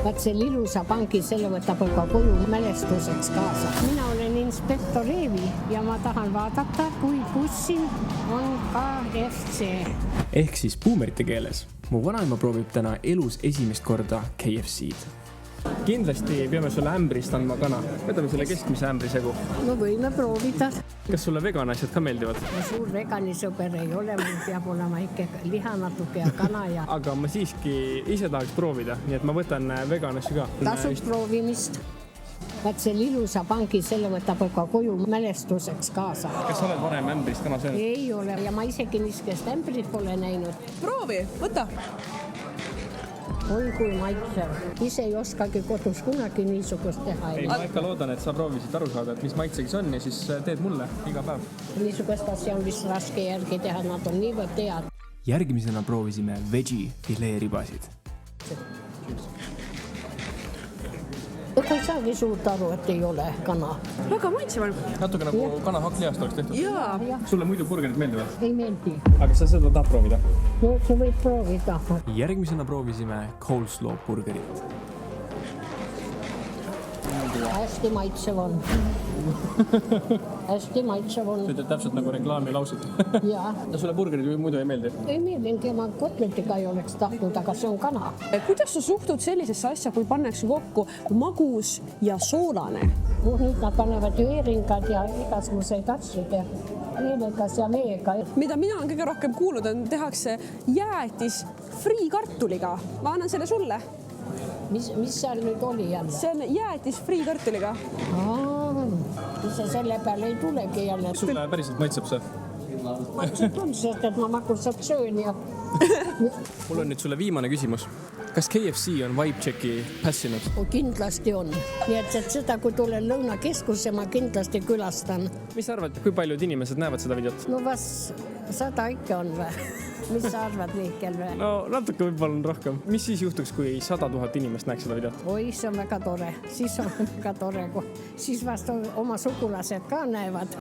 Vaat selle ilusa pangi, selle võtab ka koju mälestuseks kaasa. Mina olen inspektor Eevi ja ma tahan vaadata, kui bussil on KFC. Ehk siis buumerite keeles. Mu vanaema proovib täna elus esimest korda KFC-d. Kindlasti peame sulle ämbrist andma kana. Võtame selle keskmise ämbri segu. No võime proovida. Kas sulle vegan asjad ka meeldivad? Ma suur veganisõber ei ole, mul peab olema ikka liha natuke ja kana ja... Aga ma siiski ise tahaks proovida, nii et ma võtan vegan asju ka. Tasub proovimist. Vaat selle ilusa pangi, selle võtab ka koju mälestuseks kaasa. Kas sa oled varem ämbrist kana söönud? Ei ole ja ma isegi niiskest ämbrit pole näinud. Proovi, võta! Oi kui maitsev. Ise ei oskagi kodus kunagi niisugust teha. Ei, ma ikka loodan, et sa proovisid aru saada, et mis maitsegi see on ja siis teed mulle iga päev. Niisugust asja on vist raske järgi teha, nad on niivõrd tead. Järgmisena proovisime veggie fileeribasid. Ega ei saagi suurt aru, et ei ole kana. Väga maitsev on. Natuke nagu kanahakliast oleks tehtud. Jaa. Sulle muidu burgerid meeldivad? Ei meeldi. Aga sa seda tahad proovida? No sa võid proovida. Järgmisena proovisime coleslaw burgerit. Hästi maitsev on. Hästi maitsev on. Ütled täpselt nagu reklaamilaused. Jaa. Ja sulle burgerid muidu ei meeldi? Ei meeldingi, ma kotletiga ei oleks tahtnud, aga see on kana. Kuidas sa suhtud sellisesse asja, kui pannakse kokku magus ja soolane? Nüüd nad panevad ju eringad ja igasuguseid asju eelegas ja veega. Mida mina olen kõige rohkem kuulnud, on tehakse jäätis friikartuliga. Ma annan selle sulle. Mis seal nüüd oli jälle? See on jäätis friikartuliga. See selle peale ei tulegi jälle. Sulle päriselt maitseb see? Maitseb on, sest et ma magusat söön ja... Mul on nüüd sulle viimane küsimus. Kas KFC on Vibechecki passinud? Kindlasti on. Nii et seda, kui tulen Lõunakeskusse, ma kindlasti külastan. Mis sa arvad, kui paljud inimesed näevad seda videot? No vas 100 ikka on või? Mis sa arvad, Mihkel või? No natuke võib-olla on rohkem. Mis siis juhtuks, kui 100 000 inimest näeks seda videot? Oi, see on väga tore. Siis on väga tore. Siis vast oma sugulased ka näevad.